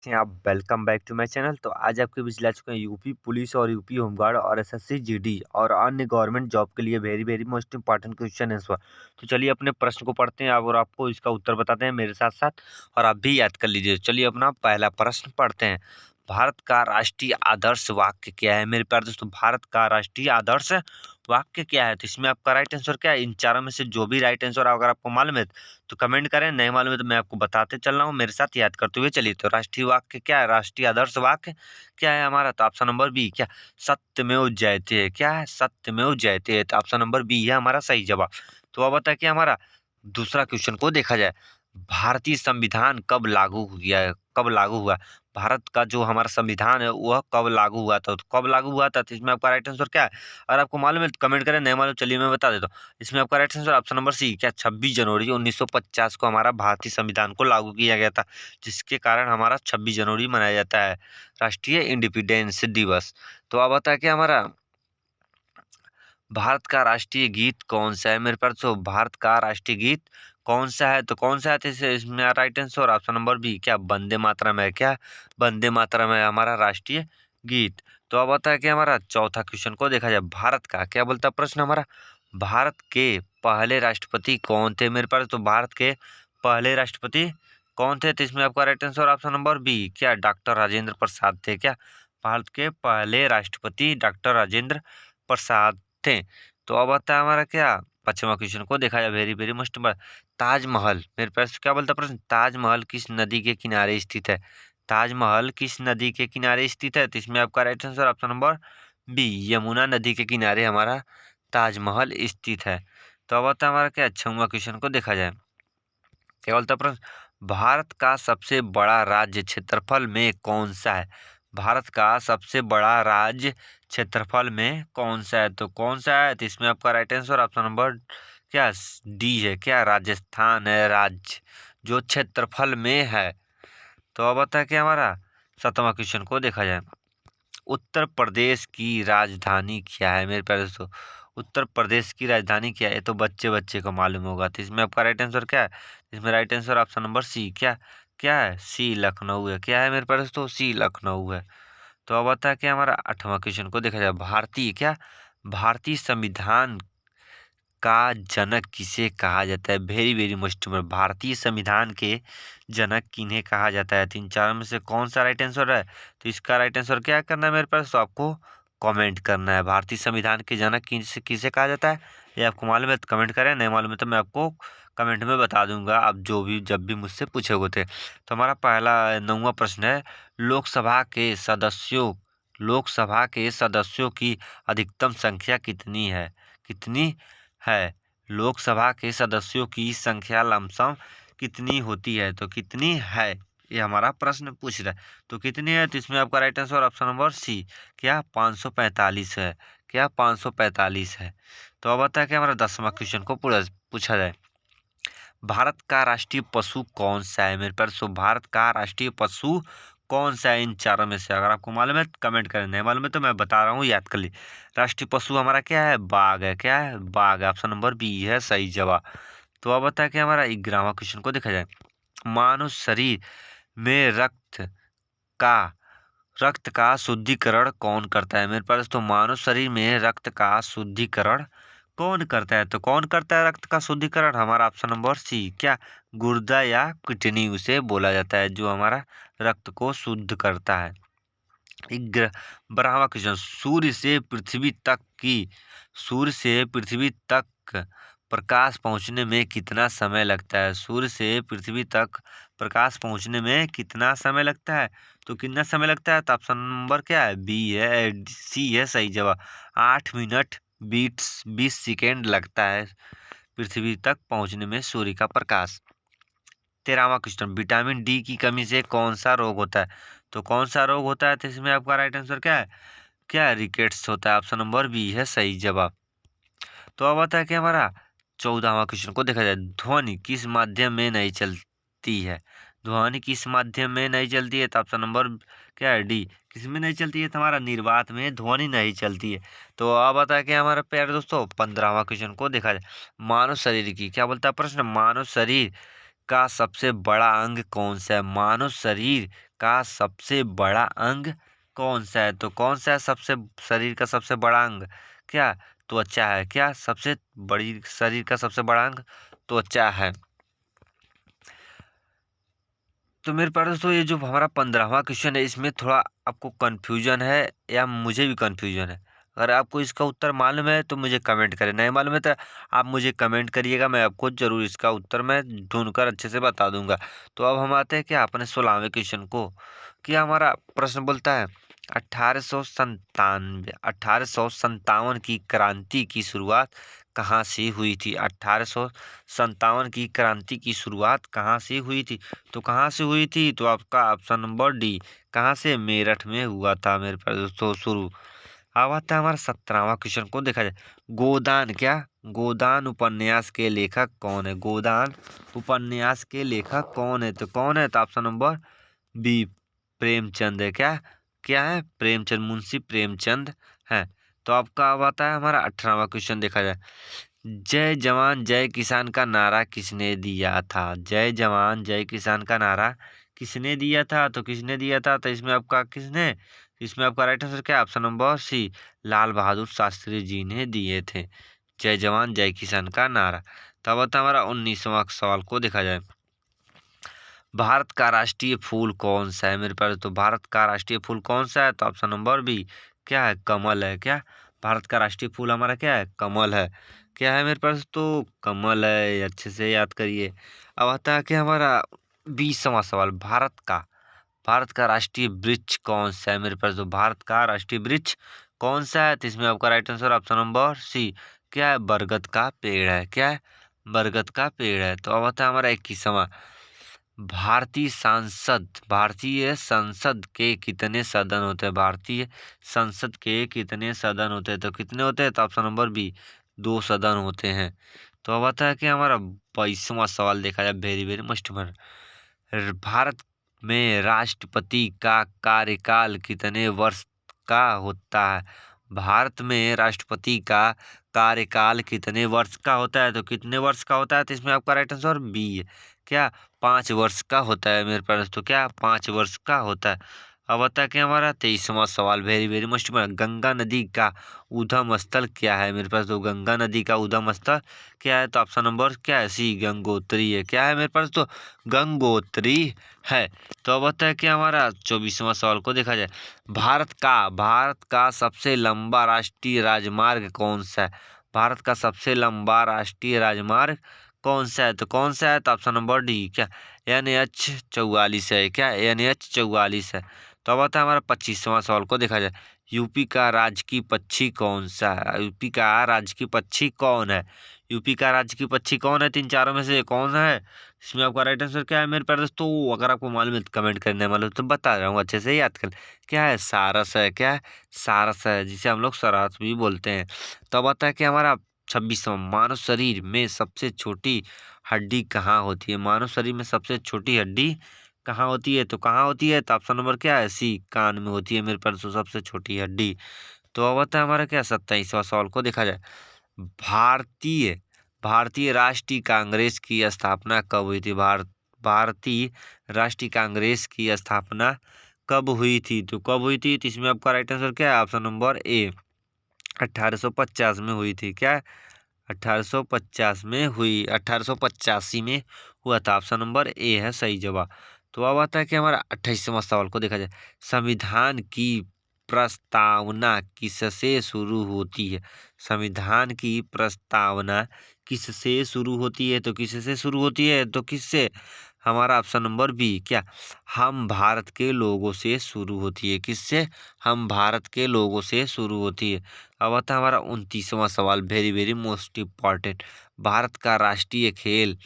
कैसे हैं आप? Welcome back to my channel. तो आज आपके बीच ला चुके हैं यूपी पुलिस और यूपी होमगार्ड और एसएससी जीडी और अन्य गवर्नमेंट जॉब के लिए very very most important question answer. तो चलिए अपने प्रश्न को पढ़ते हैं और आपको इसका उत्तर बताते हैं मेरे साथ साथ, और आप भी याद कर लीजिए। चलिए अपना पहला प्रश्न पढ़ते हैं। भारत का राष्ट्रीय आदर्श वाक्य क्या है मेरे प्यारे दोस्तों? भारत का राष्ट्रीय आदर्श वाक्य क्या है? तो इसमें आपका राइट आंसर क्या है? इन चारों में से जो भी राइट आंसर अगर आपको मालूम है तो कमेंट करें, नहीं मालूम है तो मैं आपको बताते चल रहा हूँ, मेरे साथ याद करते हुए चलिए। तो राष्ट्रीय वाक्य क्या है, राष्ट्रीय आदर्श वाक्य क्या है हमारा? तो ऑप्शन नंबर बी, क्या सत्यमेव जयते है? क्या है? सत्यमेव जयते है। तो ऑप्शन नंबर बी है हमारा सही जवाब। तो अब बताए कि हमारा दूसरा क्वेश्चन को देखा जाए। भारतीय संविधान कब लागू किया है, कब लागू हुआ? भारत का जो हमारा संविधान है वह कब लागू हुआ था? तो कब लागू हुआ था? तो इसमें आपका राइट आंसर क्या है? अगर आपको मालूम है तो कमेंट करें, नहीं मालूम चलिए मैं बता देता हूँ। इसमें आपका right answer option number C, क्या 26 जनवरी 1950 को हमारा भारतीय संविधान को लागू किया गया था, जिसके कारण हमारा 26 जनवरी मनाया जाता है राष्ट्रीय इंडिपेंडेंस दिवस। तो अब बता कि हमारा भारत का राष्ट्रीय गीत कौन सा है मेरे पास? तो भारत का राष्ट्रीय गीत कौन सा है? तो कौन सा है? तो इसमें right answer option number B, क्या वंदे मातरम है? क्या वंदे मातरम है हमारा राष्ट्रीय गीत। तो अब आता है कि हमारा चौथा क्वेश्चन को देखा जाए। भारत का क्या बोलता है प्रश्न हमारा? भारत के पहले राष्ट्रपति कौन थे मेरे पास? तो भारत के पहले राष्ट्रपति कौन थे? तो इसमें आपका right answer option number B, क्या डॉक्टर राजेंद्र प्रसाद थे। क्या भारत के पहले राष्ट्रपति डॉक्टर राजेंद्र प्रसाद थे। तो अब आता है हमारा क्या पांचवा क्वेश्चन को देखा जाए, very very must number. Taj Mahal मेरे पास क्या बोलता प्रश्न? ताजमहल किस नदी के किनारे स्थित है? ताजमहल किस नदी के किनारे स्थित है? तो इसमें आपका right answer option number B, Yamuna नदी के किनारे हमारा ताजमहल स्थित है। तो अब आता है हमारा क्या छठवां क्वेश्चन को देखा जाए। क्या बोलता प्रश्न? भारत का सबसे बड़ा राज्य क्षेत्रफल में कौन सा है? भारत का सबसे बड़ा राज्य क्षेत्रफल में कौन सा है? तो कौन सा है? तो इसमें आपका राइट आंसर ऑप्शन नंबर क्या डी है, क्या राजस्थान है राज्य जो क्षेत्रफल में है। तो अब आता है कि हमारा सातवां क्वेश्चन को देखा जाए। उत्तर प्रदेश की राजधानी क्या है मेरे प्यारे दोस्तों? उत्तर प्रदेश की राजधानी क्या है? ये तो बच्चे बच्चे को मालूम होगा। तो इसमें आपका राइट आंसर क्या है? इसमें right answer option number C, क्या क्या है? सी लखनऊ है। क्या है मेरे प्यारे दोस्तों? सी लखनऊ है। तो अब आता है कि हमारा आठवां क्वेश्चन को देखा जाए। भारतीय क्या भारतीय संविधान का जनक किसे कहा जाता है? वेरी वेरी मोस्ट में भारतीय संविधान के जनक किन्हें कहा जाता है? तीन चारों में से कौन सा राइट आंसर है? तो इसका राइट आंसर क्या करना है मेरे पास? तो आपको कमेंट करना है। भारतीय संविधान के जनक किसे किसे कहा जाता है ये आपको मालूम है तो कमेंट करें, नहीं मालूम है तो मैं आपको कमेंट में बता दूंगा, आप जो भी जब भी मुझसे पूछे होते। तो हमारा पहला नौवां प्रश्न है। लोकसभा के सदस्यों लोकसभा के सदस्यों की अधिकतम संख्या कितनी है? कितनी है? लोकसभा के सदस्यों की संख्या लमसम कितनी होती है? तो कितनी है ये हमारा प्रश्न पूछ रहा है। तो कितनी है? तो इसमें आपका right answer option number C, क्या 545 है। क्या 545 है। तो अब आता है कि हमारा 10वां क्वेश्चन को पूरा पूछा जाए। भारत का राष्ट्रीय पशु कौन सा है मेरे पास? तो भारत का राष्ट्रीय पशु कौन सा है इन चारों में से? अगर आपको मालूम है तो कमेंट करें, नहीं मालूम है तो मैं बता रहा हूँ, याद कर ली। राष्ट्रीय पशु हमारा क्या है? बाघ है। क्या है? बाघ है। ऑप्शन नंबर बी है सही जवाब। तो अब बता कि हमारा 11वां क्वेश्चन को देखा जाए। मानव शरीर में का रक्त का शुद्धिकरण कौन करता है मेरे पास? तो मानव शरीर में रक्त का शुद्धिकरण कौन करता है? तो कौन करता है रक्त का शुद्धिकरण? हमारा ऑप्शन नंबर सी, क्या गुर्दा या किडनी उसे बोला जाता है जो हमारा रक्त को शुद्ध करता है। 12वां क्वेश्चन। सूर्य से पृथ्वी तक प्रकाश पहुंचने में कितना समय लगता है? सूर्य से पृथ्वी तक प्रकाश पहुंचने में कितना समय लगता है? तो कितना समय लगता है? तो ऑप्शन नंबर क्या है? बी है, सी है सही जवाब। 8 मिनट 20 सेकेंड लगता है पृथ्वी तक पहुंचने में सूर्य का प्रकाश। 13वां क्वेश्चन। विटामिन डी की कमी से कौन सा रोग होता है? तो कौन सा रोग होता है? तो इसमें आपका राइट आंसर क्या है? क्या रिकेट्स होता है। ऑप्शन नंबर बी है सही जवाब। तो अब आता है कि हमारा 14वां क्वेश्चन को देखा जाए। ध्वनि किस माध्यम में नहीं चलती है? ध्वनि किस माध्यम में नहीं चलती है? तो ऑप्शन नंबर क्या है? डी। किस में नहीं चलती है? तो हमारा निर्वात में ध्वनि नहीं चलती है। तो अब आता है कि हमारा प्यारे दोस्तों 15वां क्वेश्चन को देखा जाए। मानव शरीर की क्या बोलता है प्रश्न? मानव शरीर का सबसे बड़ा अंग कौन सा है? मानव शरीर का सबसे बड़ा अंग कौन सा है? तो कौन सा है सबसे शरीर का सबसे बड़ा अंग? क्या त्वचा है? क्या सबसे बड़ी शरीर का सबसे बड़ा अंग त्वचा है। तो मेरे पास दोस्तों ये जो हमारा 15वां क्वेश्चन है इसमें थोड़ा आपको कन्फ्यूजन है या मुझे भी कन्फ्यूजन है। अगर आपको इसका उत्तर मालूम है तो मुझे कमेंट करें, नहीं मालूम है तो आप मुझे कमेंट करिएगा, मैं आपको ज़रूर इसका उत्तर मैं ढूंढकर अच्छे से बता दूंगा। तो अब हम आते हैं कि अपने 16वें क्वेश्चन को, कि हमारा प्रश्न बोलता है 1857 की क्रांति की शुरुआत कहाँ से हुई थी? 1857 की क्रांति की शुरुआत कहाँ से हुई थी? तो कहाँ से हुई थी? तो आपका ऑप्शन नंबर डी, कहाँ से? मेरठ में हुआ था मेरे पास दोस्तों शुरू। अब आता है हमारा 17वां क्वेश्चन को देखा जाए। गोदान, क्या गोदान उपन्यास के लेखक कौन है? गोदान उपन्यास के लेखक कौन है? तो कौन है? तो ऑप्शन नंबर बी, प्रेमचंद है। क्या क्या है? प्रेमचंद, मुंशी प्रेमचंद है। तो आपका अब आता है हमारा 18वां क्वेश्चन देखा जाए। जय जवान जय किसान का नारा किसने दिया था? जय जवान जय किसान का नारा किसने दिया था? तो किसने दिया था? तो इसमें आपका किसने, इसमें आपका राइट आंसर क्या है? ऑप्शन नंबर सी, लाल बहादुर शास्त्री जी ने दिए थे जय जवान जय किसान का नारा। तो अब आता है हमारा 19वां सवाल को देखा जाए। भारत का राष्ट्रीय फूल कौन सा है? मेरे पास तो भारत का राष्ट्रीय फूल कौन सा है? तो ऑप्शन नंबर बी, क्या है? कमल है। क्या भारत का राष्ट्रीय फूल हमारा क्या है? कमल है। क्या है मेरे पास? तो कमल है, अच्छे से याद करिए। अब आता है कि हमारा 20वां सवाल, भारत का राष्ट्रीय वृक्ष कौन सा है? मेरे पास तो भारत का राष्ट्रीय वृक्ष कौन सा है? तो इसमें आपका right answer option number C, क्या है? बरगद का पेड़ है। क्या है? बरगद का पेड़ है। तो अब आता है हमारा 21वां, भारतीय संसद के कितने सदन होते हैं? भारतीय संसद के कितने सदन होते हैं? तो कितने होते हैं? तो ऑप्शन नंबर बी, 2 सदन होते हैं। तो अब आता है कि हमारा 22वां सवाल देखा जाए, वेरी वेरी मस्ट भारत में राष्ट्रपति का कार्यकाल कितने वर्ष का होता है? भारत में राष्ट्रपति का कार्यकाल कितने वर्ष का होता है? तो कितने वर्ष का होता है? तो इसमें आपका राइट आंसर बी है। क्या 5 वर्ष का होता है मेरे पास? तो क्या 5 वर्ष का होता है। अब बता कि हमारा 23वां सवाल, वेरी वेरी मस्ट, गंगा नदी का उद्गम स्थल क्या है? मेरे पास तो गंगा नदी का उद्गम स्थल क्या है? तो ऑप्शन नंबर क्या है? सी, गंगोत्री है। क्या है मेरे पास? तो गंगोत्री है। तो अब होता है कि हमारा 24वां सवाल को देखा जाए। भारत का सबसे लंबा राष्ट्रीय राजमार्ग कौन सा है? भारत का सबसे लंबा राष्ट्रीय राजमार्ग कौन सा है? तो कौन सा है? तो ऑप्शन नंबर डी, क्या NH 44 है। क्या NH 44 है। तो अब आता है हमारा 25वां सवाल को देखा जाए। यूपी का राजकीय पक्षी कौन सा है? यूपी का राजकीय पक्षी कौन है? यूपी का राजकीय पक्षी कौन है? 3 चारों में से कौन सा है? इसमें आपका राइट आंसर क्या है मेरे पास दोस्तों? अगर आपको मालूम है तो कमेंट करने वाले तो बता रहा हूँ, अच्छे से याद कर। क्या है? सारस है। क्या है? सारस है, जिसे हम लोग सरास भी बोलते हैं। तो अब आता है कि हमारा 26वां, मानव शरीर में सबसे छोटी हड्डी कहाँ होती है? मानव शरीर में सबसे छोटी हड्डी कहाँ होती है? तो कहाँ होती है? तो ऑप्शन नंबर क्या है? सी, कान में होती है मेरे पास तो सबसे छोटी हड्डी। तो अब आता है हमारा क्या 27वां सवाल को देखा जाए। भारतीय भारतीय राष्ट्रीय कांग्रेस की स्थापना कब हुई थी? भारतीय राष्ट्रीय कांग्रेस की स्थापना कब हुई थी? तो कब हुई थी? तो इसमें आपका राइट आंसर क्या है? ऑप्शन नंबर ए, 1850 में हुई थी। क्या 1850 में हुई? 1885 में हुआ था। ऑप्शन नंबर ए है सही जवाब। तो अब आता है कि हमारा 28वां सवाल को देखा जाए। संविधान की प्रस्तावना किससे शुरू होती है? संविधान की प्रस्तावना किससे शुरू होती है? तो किससे शुरू होती है? तो किससे? हमारा ऑप्शन नंबर बी, क्या हम भारत के लोगों से शुरू होती है। किससे? हम भारत के लोगों से शुरू होती है। अब आता है हमारा 29वां सवाल, very very most important. Bharat का राष्ट्रीय खेल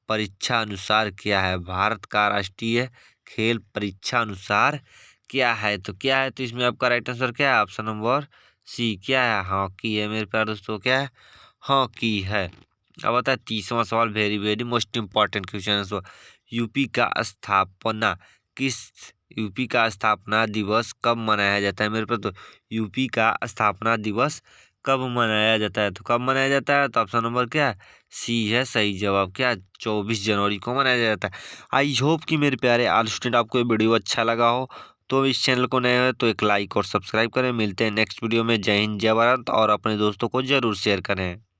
परीक्षा अनुसार क्या है? भारत का राष्ट्रीय खेल परीक्षा अनुसार क्या है? तो क्या है? तो इसमें आपका राइट आंसर क्या है? ऑप्शन नंबर सी, क्या है? हॉकी है मेरे प्यारे दोस्तों। क्या है? हॉकी है। अब आता है 30वां सवाल, very very most important question है। यूपी का स्थापना किस यूपी का स्थापना दिवस कब मनाया जाता है? मेरे पास तो यूपी का स्थापना दिवस कब मनाया जाता है? तो कब मनाया जाता है? तो ऑप्शन नंबर क्या है? सी है सही जवाब। क्या 24 जनवरी को मनाया जाता है। आई होप कि मेरे प्यारे ऑल स्टूडेंट आपको ये वीडियो अच्छा लगा हो। तो इस चैनल को नए हो तो एक लाइक और सब्सक्राइब करें। मिलते हैं नेक्स्ट वीडियो में। जय हिंद जय भारत और अपने दोस्तों को जरूर शेयर करें।